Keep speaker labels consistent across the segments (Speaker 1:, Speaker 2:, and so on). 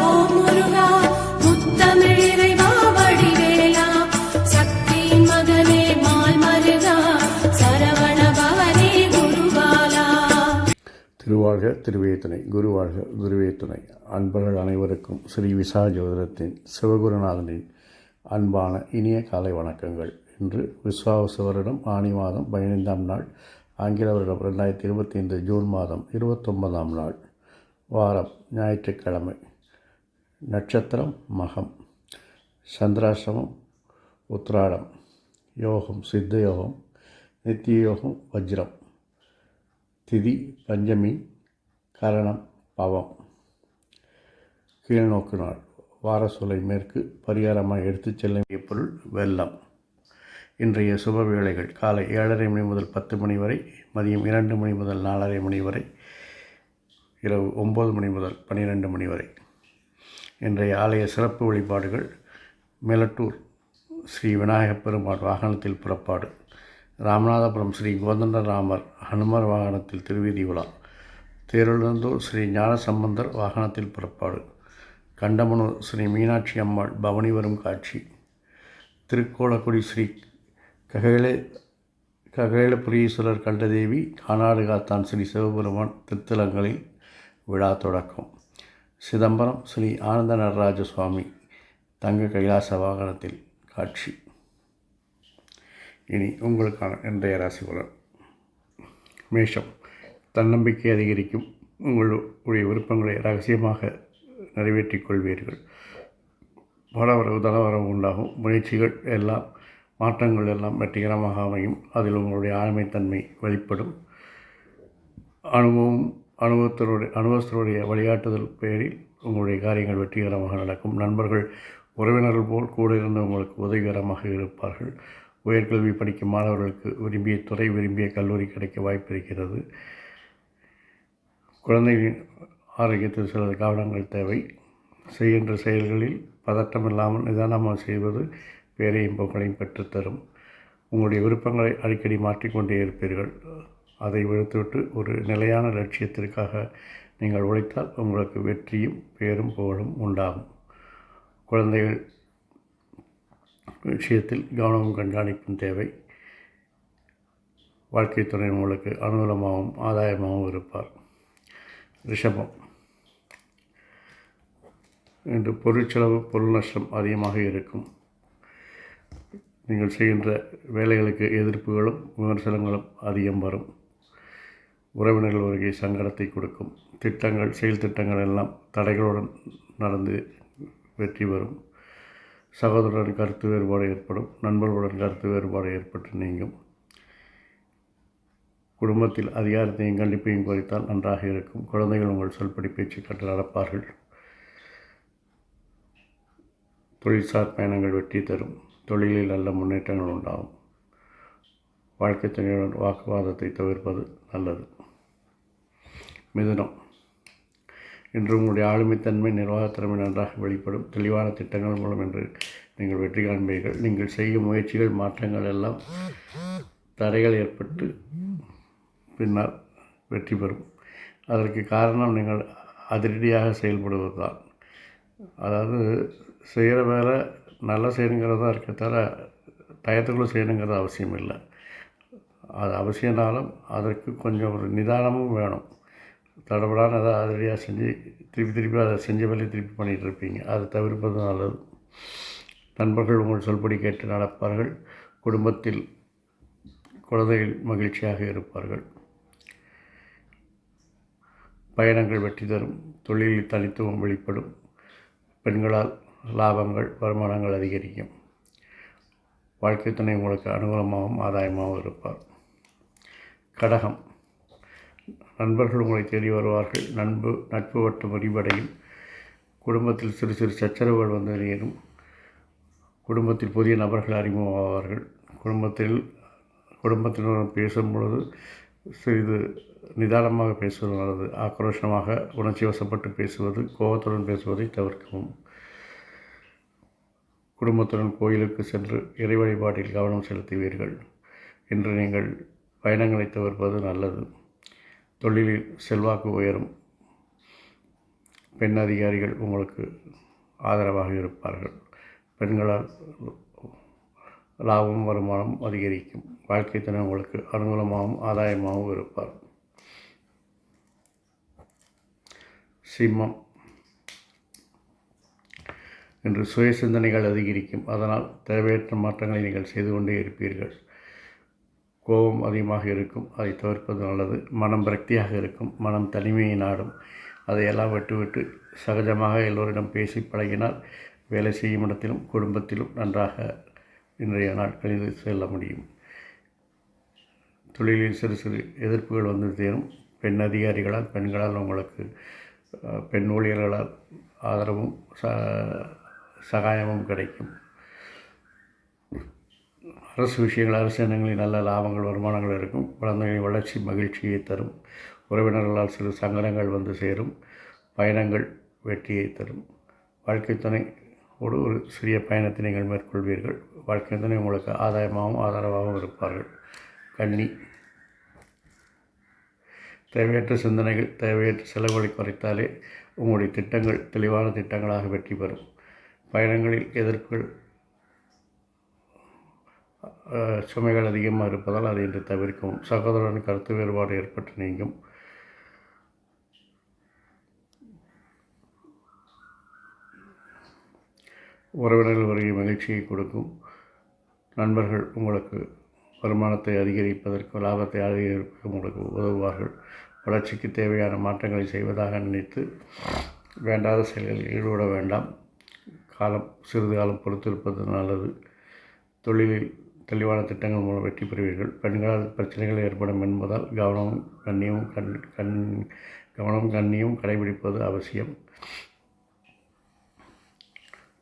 Speaker 1: ஓம் முருகா முத்தமிழிறைவா வடிவேலா சக்தியின் மகனே மால் மருகா சரவண பவனே குருபாலா.
Speaker 2: திருவாழ்க திருவே துணை, குருவாழ்க குருவே துணை. அன்பர்கள் அனைவருக்கும் ஸ்ரீ விசா ஜோதிடத்தின் சிவகுருநாதனின் அன்பான இனிய காலை வணக்கங்கள். இன்று விஸ்வாவசு வருடம் ஆனி மாதம் 15ஆம் நாள், ஆங்கில வருடம் 2025 ஜூன் மாதம் 29ஆம் நாள், வாரம் ஞாயிற்றுக்கிழமை. நட்சத்திரம் மகம், சந்திராசிரமம் உத்ராடம், யோகம் சித்த யோகம், நித்திய யோகம் வஜ்ரம், திதி பஞ்சமி, கரணம் பவம். கீழ்நோக்கு நாள், வாரசூலை மேற்கு, பரிகாரமாக எடுத்துச் செல்ல வேண்டிய பொருள் வெல்லம். இன்றைய சுப வேளைகள் காலை 7:30 மணி முதல் 10 மணி வரை, மதியம் 2 மணி முதல் 4:30 மணி வரை, இரவு 9 மணி முதல் 12 மணி வரை. இன்றைய ஆலய சிறப்பு வழிபாடுகள்: மேலட்டூர் ஸ்ரீ விநாயகப் பெருமாள் வாகனத்தில் புறப்பாடு, ராமநாதபுரம் ஸ்ரீ கோதண்டராமர் ஹனுமர் வாகனத்தில் திருவீதி உலா, தேருழந்தூர் ஸ்ரீ ஞானசம்பந்தர் வாகனத்தில் புறப்பாடு, கண்டமனூர் ஸ்ரீ மீனாட்சி அம்மாள் பவனி வரும் காட்சி, திருக்கோலக்குடி ஸ்ரீ ககேலபுரீஸ்வரர் கண்டதேவி கானாடு காத்தான் ஸ்ரீ சிவபெருமான் திருத்தலங்களில் விழா தொடக்கம், சிதம்பரம் ஸ்ரீ ஆனந்த நடராஜ சுவாமி தங்க கைலாச வாகனத்தில் காட்சி. இனி உங்களுக்கான இன்றைய ராசி பலன். மேஷம், தன்னம்பிக்கை அதிகரிக்கும். உங்களுடைய விருப்பங்களை ரகசியமாக நிறைவேற்றிக் கொள்வீர்கள். பணவரவு தனவரவு உண்டாகும். முயற்சிகள் எல்லாம், மாற்றங்கள் எல்லாம் வெற்றிகரமாக அமையும். அதில் உங்களுடைய ஆளுமைத்தன்மை வெளிப்படும். அனுபவத்தினுடைய வழிகாட்டுதல் பெயரில் உங்களுடைய காரியங்கள் வெற்றிகரமாக நடக்கும். நண்பர்கள் உறவினர்கள் போல் கூட இருந்து உங்களுக்கு உதவிகரமாக இருப்பார்கள். உயர்கல்வி படிக்கும் மாணவர்களுக்கு விரும்பிய துறை, விரும்பிய கல்லூரி கிடைக்க வாய்ப்பு இருக்கிறது. குழந்தைகளின் ஆரோக்கியத்தில் சில கவனங்கள் தேவை. செய்கின்ற செயல்களில் பதட்டம் இல்லாமல் நிதானமாக செய்வது பேரையும் புகழையும் பெற்றுத்தரும். உங்களுடைய விருப்பங்களை அடிக்கடி மாற்றிக்கொண்டே இருப்பீர்கள். அதை விடுத்துவிட்டு ஒரு நிலையான லட்சியத்திற்காக நீங்கள் உழைத்தால் உங்களுக்கு வெற்றியும் பேரும் புகழும் உண்டாகும். குழந்தைகள் விஷயத்தில் கவனமும் கண்காணிப்பும் தேவை. வாழ்க்கை துணை உங்களுக்கு அனுகூலமாகவும் ஆதாயமாகவும் இருப்பார். ரிஷபம், இன்று பொருட்செலவு, பொருள் நஷ்டம் அதிகமாக இருக்கும். நீங்கள் செய்கின்ற வேலைகளுக்கு எதிர்ப்புகளும் விமர்சனங்களும் அதிகம் வரும். உறவினர்கள் வருகை சங்கடத்தை கொடுக்கும். செயல் திட்டங்கள் எல்லாம் தடைகளுடன் நடந்து வெற்றி வரும். சகோதரருடன் கருத்து வேறுபாடு ஏற்படும். நண்பர்களுடன் கருத்து வேறுபாடு ஏற்பட்டு நீங்கும். குடும்பத்தில் அதிகாரத்தையும் கண்டிப்பையும் குறைத்தால் நன்றாக இருக்கும். குழந்தைகள் உங்கள் சொல்படி பேச்சு கற்று நடப்பார்கள். தொழில்சார் பயணங்கள் வெற்றி தரும். தொழிலில் நல்ல முன்னேற்றங்கள் உண்டாகும். வாழ்க்கை துணையுடன் வாக்குவாதத்தை தவிர்ப்பது நல்லது. மிதுனம், இன்று உங்களுடைய ஆளுமைத்தன்மை, நிர்வாகத்திறமை நன்றாக வெளிப்படும். தெளிவான திட்டங்கள் மூலம் இன்று நீங்கள் வெற்றி காண்பீர்கள். நீங்கள் செய்யும் முயற்சிகள், மாற்றங்கள் எல்லாம் தடைகள் ஏற்பட்டு பின்னால் வெற்றி பெறும். அதற்கு காரணம் நீங்கள் அதிரடியாக செயல்படுவது தான். அதாவது செய்கிற வேலை நல்லா செய்யணுங்கிறதா இருக்க தவிர டயத்துக்குள்ளே செய்யணுங்கிறது அவசியம் இல்லை. அது அவசியம்னாலும் அதற்கு கொஞ்சம் ஒரு நிதானமும் வேணும். தடபடான அதை அதிரடியாக செஞ்சு திருப்பி அதை செஞ்ச வேலையை திருப்பி பண்ணிகிட்டு இருப்பீங்க. அதை தவிர்ப்பது நல்லது. நண்பர்கள் உங்கள் சொல்படி கேட்டு நடப்பார்கள். குடும்பத்தில் குழந்தைகள் மகிழ்ச்சியாக இருப்பார்கள். பயணங்கள் வெற்றி தரும். தொழிலில் தனித்துவம் வெளிப்படும். பெண்களால் லாபங்கள், வருமானங்கள் அதிகரிக்கும். வாழ்க்கை துணை உங்களுக்கு அனுகூலமாகவும் ஆதாயமாகவும் இருப்பார். கடகம், நண்பர்கள் உங்களை தேடி வருவார்கள். நட்பு வட்டம் விரிவடையும். குடும்பத்தில் சிறு சிறு சச்சரவுகள் வந்து நேரும். குடும்பத்தில் புதிய நபர்கள் அறிமுகமாவார்கள். குடும்பத்தினருடன் பேசும் பொழுது சிறிது நிதானமாக பேசுவது நல்லது. ஆக்ரோஷமாக உணர்ச்சி வசப்பட்டு பேசுவது, கோபத்துடன் பேசுவதை தவிர்க்கவும். குடும்பத்துடன் கோயிலுக்கு சென்று இறை வழிபாட்டில் கவனம் செலுத்துவீர்கள். இன்று நீங்கள் பயணங்களை தவிர்ப்பது நல்லது. தொழிலில் செல்வாக்கு உயரும். பெண் அதிகாரிகள் உங்களுக்கு ஆதரவாக இருப்பார்கள். பெண்களால் லாபம் வருமானம் அதிகரிக்கும். வாழ்க்கை துணை உங்களுக்கு அனுகூலமாகவும் ஆதாயமாகவும் இருப்பார். சிம்மம், இன்று சுய சிந்தனைகள் அதிகரிக்கும். அதனால் தேவையற்ற மாற்றங்களை நீங்கள் செய்து கொண்டே இருப்பீர்கள். கோபம் அதிகமாக இருக்கும், அதை தவிர்ப்பது நல்லது. மனம் விரக்தியாக இருக்கும், மனம் தனிமையை நாடும். அதையெல்லாம் விட்டுவிட்டு சகஜமாக எல்லோரிடம் பேசி பழகினால் வேலை செய்யும் இடத்திலும் குடும்பத்திலும் நன்றாக இன்றைய நாட்களில் செல்ல முடியும். தொழிலில் சிறு சிறு எதிர்ப்புகள் வந்து சேரும். பெண் அதிகாரிகளால், பெண்களால் உங்களுக்கு பெண் ஊழியர்களால் ஆதரவும் சகாயமும் கிடைக்கும். அரசு விஷயங்கள், அரசு எண்ணங்களில் நல்ல லாபங்கள், வருமானங்கள் இருக்கும். குழந்தைகளின் வளர்ச்சி மகிழ்ச்சியை தரும். உறவினர்களால் சிறு சங்கடங்கள் வந்து சேரும். பயணங்கள் வெற்றியை தரும். வாழ்க்கை துணை ஒரு சிறிய பயணத்தை நீங்கள் மேற்கொள்வீர்கள். வாழ்க்கை துணை உங்களுக்கு ஆதாயமாகவும் ஆதரவாகவும் இருப்பார்கள். கன்னி, தேவையற்ற சிந்தனைகள், தேவையற்ற செலவுகளை குறைத்தாலே உங்களுடைய திட்டங்கள் தெளிவான திட்டங்களாக வெற்றி பெறும். பயணங்களில் எதிர்ப்புகள், சுமைகள் அதிகமாக இருப்பதால் அதை இன்று தவிர்க்கவும். சகோதரன் கருத்து வேறுபாடு ஏற்பட்டு நீங்கும். உறவினர்கள் வருகை மகிழ்ச்சியை கொடுக்கும். நண்பர்கள் உங்களுக்கு வருமானத்தை அதிகரிப்பதற்கு, லாபத்தை அதிகரிப்பதற்கு உங்களுக்கு உதவுவார்கள். வளர்ச்சிக்கு தேவையான மாற்றங்களை செய்வதாக நினைத்து வேண்டாத செயல்களில் ஈடுபட வேண்டாம். சிறிது காலம் பொறுத்திருப்பது நல்லது. தொழிலில் தெளிவான திட்டங்கள் மூலம் வெற்றி பெறுவீர்கள். பெண்களால் பிரச்சனைகள் ஏற்படும் என்பதால் கவனமும் கண்ணியும் கடைபிடிப்பது அவசியம்.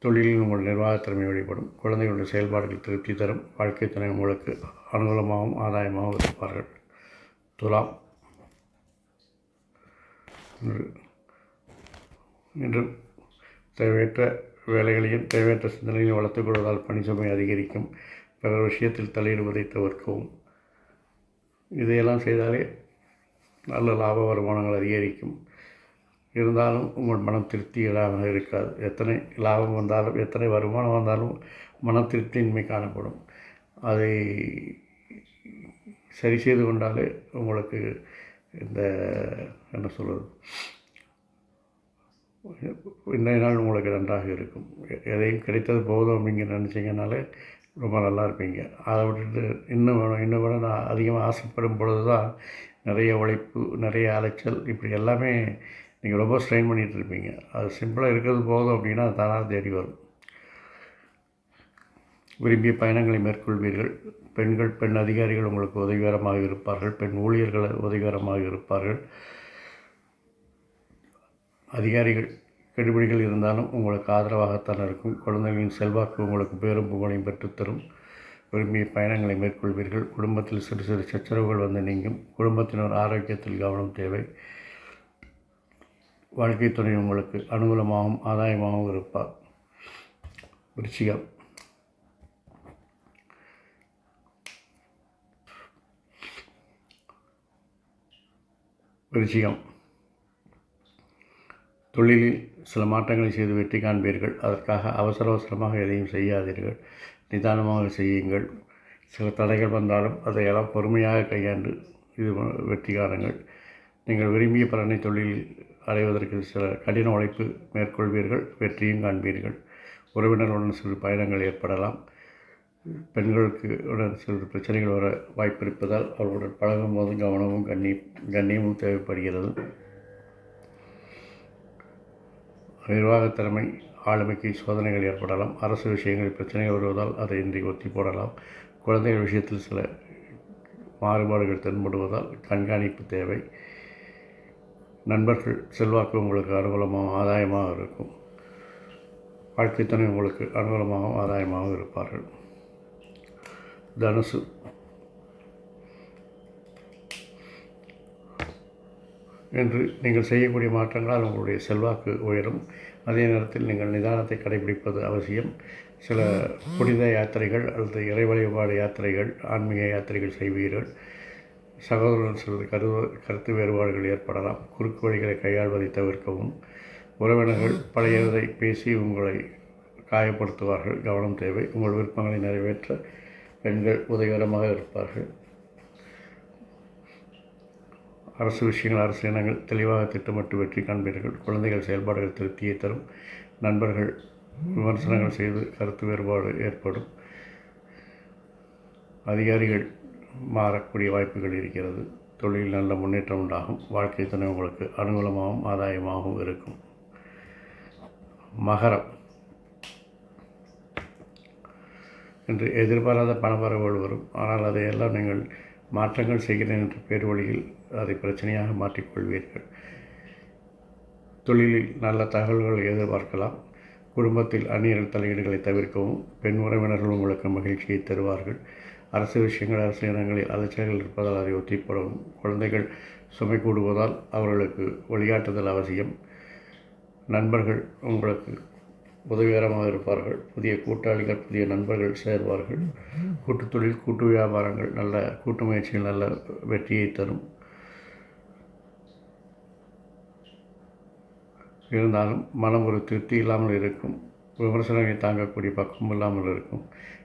Speaker 2: தொழிலில் உங்கள் நிர்வாகத்திறமை வெளிப்படும். குழந்தைகளுடைய செயல்பாடுகள் திருப்தி தரும். வாழ்க்கை துணை உங்களுக்கு அனுகூலமாகவும் ஆதாயமாகவும் இருப்பார்கள். துலாம், இன்று தேவையற்ற வேலைகளையும் தேவையற்ற சிந்தனைகளையும் வளர்த்துக் கொள்வதால் பணி சுமை அதிகரிக்கும். பிறர் விஷயத்தில் தலையிடுவதை தவிர்க்கவும். இதையெல்லாம் செய்தாலே நல்ல லாப வருமானங்கள் அதிகரிக்கும். இருந்தாலும் உங்கள் மனம் திருப்திகரமாக இருக்காது. எத்தனை லாபம் வந்தாலும், எத்தனை வருமானம் வந்தாலும் மன திருப்தியின்மை காணப்படும். அதை சரி செய்து கொண்டாலே உங்களுக்கு இந்த என்ன சொல்வது, இன்றைய நாள் உங்களுக்கு நன்றாக இருக்கும். எதையும் கிடைத்தது போதும் அப்படிங்கிற நினச்சிங்கனாலே ரொம்ப நல்லா இருப்பீங்க. அதை விட்டுட்டு இன்னும் வேணும், இன்னும் வேணும் நான் அதிகமாக ஆசைப்படும் பொழுது தான் நிறைய உழைப்பு, நிறைய அலைச்சல், இப்படி எல்லாமே நீங்கள் ரொம்ப ஸ்ட்ரெயின் பண்ணிகிட்ருப்பீங்க. அது சிம்பிளாக இருக்கிறது போதும் அப்படின்னா அது தானாக தேடி வரும். விரும்பிய பயணங்களை மேற்கொள்வீர்கள். பெண் அதிகாரிகள் உங்களுக்கு உதவிகரமாக இருப்பார்கள். பெண் ஊழியர்கள் உதவிகரமாக இருப்பார்கள். அதிகாரிகள் கெடுபிடிகள் இருந்தாலும் உங்களுக்கு ஆதரவாகத்தான் இருக்கும். குழந்தைகளின் செல்வாக்கு உங்களுக்கு பேரும் புகழையும் பெற்றுத்தரும். விரும்பிய பயணங்களை மேற்கொள்வீர்கள். குடும்பத்தில் சிறு சிறு சச்சரவுகள் வந்து நீங்கும். குடும்பத்தினர் ஆரோக்கியத்தில் கவனம் தேவை. வாழ்க்கை துணை உங்களுக்கு அனுகூலமாகவும் ஆதாயமாகவும் இருப்பார். விருச்சிகம், தொழிலில் சில மாற்றங்களை செய்து வெற்றி காண்பீர்கள். அதற்காக அவசரமாக எதையும் செய்யாதீர்கள். நிதானமாக செய்யுங்கள். சில தடைகள் வந்தாலும் அதையெல்லாம் பொறுமையாக கையாண்டு இது வெற்றி காணுங்கள். நீங்கள் விரும்பிய பலனை தொழிலில் அடைவதற்கு சில கடின உழைப்பு மேற்கொள்வீர்கள். வெற்றியும் காண்பீர்கள். உறவினர்களுடன் சிறு பயணங்கள் ஏற்படலாம். பெண்களுக்கு சிறு பிரச்சனைகள் வர வாய்ப்பு இருப்பதால் அவர்களுடன் பழகும் போது கவனமும் கண்ணியமும் தேவைப்படுகிறது. நிர்வாகத் திறமை, ஆளுமைக்கு சோதனைகள் ஏற்படலாம். அரசு விஷயங்களில் பிரச்சனைகள் வருவதால் அதை இன்றைக்கு ஒத்தி போடலாம். குழந்தைகள் விஷயத்தில் சில மாறுபாடுகள் தென்படுவதால் கண்காணிப்பு தேவை. நண்பர்கள் செல்வாக்கு உங்களுக்கு அனுகூலமாகவும் ஆதாயமாக இருக்கும். வாழ்க்கை துணை உங்களுக்கு அனுகூலமாகவும் ஆதாயமாகவும் இருப்பார்கள். தனுசு, என்று நீங்கள் செய்யக்கூடிய மாற்றங்களால் உங்களுடைய செல்வாக்கு உயரும். அதே நேரத்தில் நீங்கள் நிதானத்தை கடைபிடிப்பது அவசியம். சில புனித யாத்திரைகள் அல்லது இறை வழிபாடு யாத்திரைகள், ஆன்மீக யாத்திரைகள் செய்வீர்கள். சகோதரர்கள் சிறிது கருத்து வேறுபாடுகள் ஏற்படலாம். குறுக்கு வழிகளை கையாள்வதை தவிர்க்கவும். உறவினர்கள் பழையதை பேசி உங்களை காயப்படுத்துவார்கள். கவனம் தேவை. உங்கள் விருப்பங்களை நிறைவேற்ற பெண்கள் உதவிகரமாக இருப்பார்கள். அரசு விஷயங்கள், அரசு இனங்கள் தெளிவாக திட்டமிட்டு வெற்றி காண்பீர்கள். குழந்தைகள் செயல்பாடுகள் திருப்தியை தரும். நண்பர்கள் விமர்சனங்கள் செய்து கருத்து வேறுபாடு ஏற்படும். அதிகாரிகள் மாறக்கூடிய வாய்ப்புகள் இருக்கிறது. தொழிலில் நல்ல முன்னேற்றம் உண்டாகும். வாழ்க்கை துணை உங்களுக்கு அனுகூலமாகவும் ஆதாயமாகவும் இருக்கும். மகரம், என்று எதிர்பாராத பணவரவுகள் வரும். ஆனால் அதையெல்லாம் நீங்கள் மாற்றங்கள் செய்கிறேன் என்ற பேர் வழியில் அதை பிரச்சனையாக மாற்றிக்கொள்வீர்கள். தொழிலில் நல்ல தகவல்களை எதிர்பார்க்கலாம். குடும்பத்தில் அந்நியர்கள் தலையீடுகளை தவிர்க்கவும். பெண் உறவினர்கள் உங்களுக்கு மகிழ்ச்சியை தருவார்கள். அரசு விஷயங்கள், அரசு இனங்களில் அலைச்சல்கள் இருப்பதால் அதை ஒத்திப்படவும். குழந்தைகள் சுமை கூடுவதால் அவர்களுக்கு வழிகாட்டுதல் அவசியம். நண்பர்கள் உங்களுக்கு உதவிகரமாக இருப்பார்கள். புதிய கூட்டாளிகள், புதிய நண்பர்கள் சேர்வார்கள். கூட்டுத் தொழில், கூட்டு வியாபாரங்கள், நல்ல கூட்டு முயற்சிகள் நல்ல வெற்றியை தரும். இருந்தாலும் மனம் ஒரு திருப்தி இல்லாமல் இருக்கும். விமர்சனங்களை தாங்கக்கூடிய பக்குவம் இல்லாமல் இருக்கும்.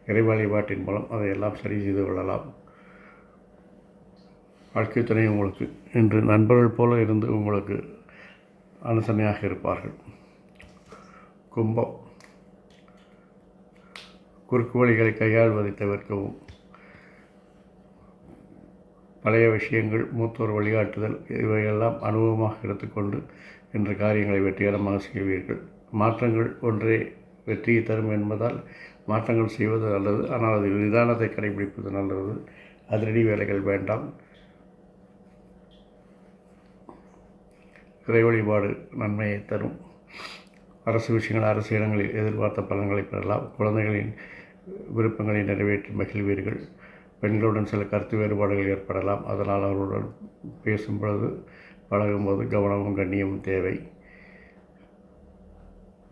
Speaker 2: இறை வழிபாட்டின் மூலம் அதையெல்லாம் சரி செய்து கொள்ளலாம். வாழ்க்கை துணை உங்களுக்கு இன்று நண்பர்கள் போல இருந்து உங்களுக்கு அனுசரணையாக இருப்பார்கள். கும்பம், குறுக்கு வழிகளை கையாள்வதை தவிர்க்கவும். பழைய விஷயங்கள், மூத்தோர் வழிகாட்டுதல் இவையெல்லாம் அனுபவமாக எடுத்துக்கொண்டு இன்று காரியங்களை வெற்றிகரமாக செய்வீர்கள். மாற்றங்கள் ஒன்றே வெற்றியை தரும் என்பதால் மாற்றங்கள் செய்வது நல்லது. ஆனால் அதில் நிதானத்தை கடைபிடிப்பது நல்லது. அதிரடி வேலைகள் வேண்டாம். இறை வழிபாடு நன்மையை தரும். அரசு விஷயங்கள், அரசு இடங்களில் எதிர்பார்த்த பலன்களை பெறலாம். குழந்தைகளின் விருப்பங்களை நிறைவேற்றி மகிழ்வீர்கள். பெண்களுடன் சில கருத்து வேறுபாடுகள் ஏற்படலாம். அதனால் அவர்களுடன் பேசும் பொழுது, பழகும்போது கவனமும் கண்ணியமும் தேவை.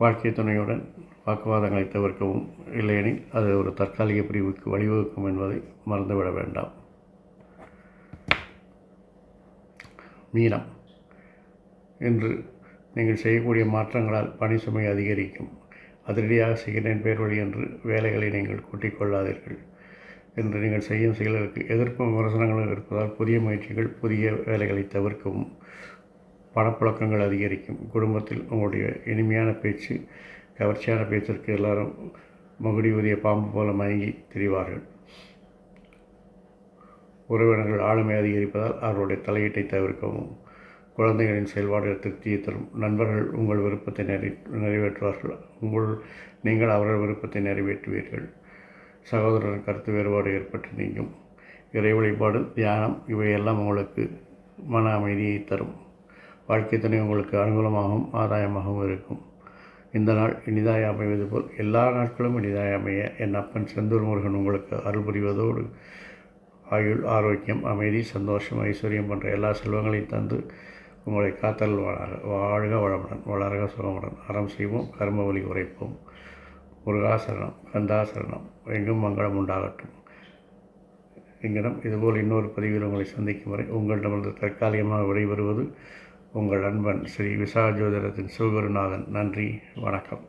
Speaker 2: வாழ்க்கை துணையுடன் வாக்குவாதங்களை தவிர்க்கவும். இல்லையெனில் அது ஒரு தற்காலிக பிரிவுக்கு வழிவகுக்கும் என்பதை மறந்துவிட வேண்டாம். மீனம், இன்று நீங்கள் செய்யக்கூடிய மாற்றங்களால் பணி சுமை அதிகரிக்கும். அதிரடியாக செய்கிறேன் பேர் வழி என்று வேலைகளை நீங்கள் கூட்டிக் கொள்ளாதீர்கள். என்று நீங்கள் செய்யும் செயல்களுக்கு எதிர்ப்பும் விமர்சனங்களும் இருப்பதால் புதிய முயற்சிகள், புதிய வேலைகளை தவிர்க்கவும். பணப்புழக்கங்கள் அதிகரிக்கும். குடும்பத்தில் உங்களுடைய இனிமையான பேச்சு, கவர்ச்சியான பேச்சிற்கு எல்லாரும் மகுடி ஊதிய பாம்பு போல மயங்கி திரிவார்கள். உறவினர்கள் ஆளுமை அதிகரிப்பதால் அவர்களுடைய தலையீட்டை தவிர்க்கவும். குழந்தைகளின் செயல்பாடுகள் திருப்தியை தரும். நண்பர்கள் உங்கள் விருப்பத்தை நிறைவேற்றுவார்கள். நீங்கள் அவர்கள் விருப்பத்தை நிறைவேற்றுவீர்கள். சகோதரர் கருத்து வேறுபாடு ஏற்பட்டு நீங்கும். இறை வழிபாடு, தியானம் இவையெல்லாம் உங்களுக்கு மன அமைதியை தரும். வாழ்க்கை துணை உங்களுக்கு அனுகூலமாகவும் ஆதாயமாகவும் இருக்கும். இந்த நாள் இனிதாய் அமைவது போல் எல்லா நாட்களும் இனிதாய் அமைய என் அப்பன் செந்தூர் முருகன் உங்களுக்கு அருள் புரிவதோடு ஆயுள், ஆரோக்கியம், அமைதி, சந்தோஷம், ஐஸ்வர்யம் போன்ற எல்லா செல்வங்களையும் தந்து உங்களை காத்தல் வாழ்க வளமுடன், வளர்க சுகமுடன். அறம் செய்வோம், கர்ம வழி உரைப்போம். முருகாசரணம், கந்தாசரணம், எங்கும் மங்களம் உண்டாகட்டும். எங்கிடம் இதுபோல் இன்னொரு பதிவில் உங்களை சந்திக்கும் வரை உங்களிடமிருந்து தற்காலிகமாக விடைபெறுவது உங்கள் நண்பன் ஸ்ரீ விசாக ஜோதிடத்தின் சிவகுருநாதன். நன்றி, வணக்கம்.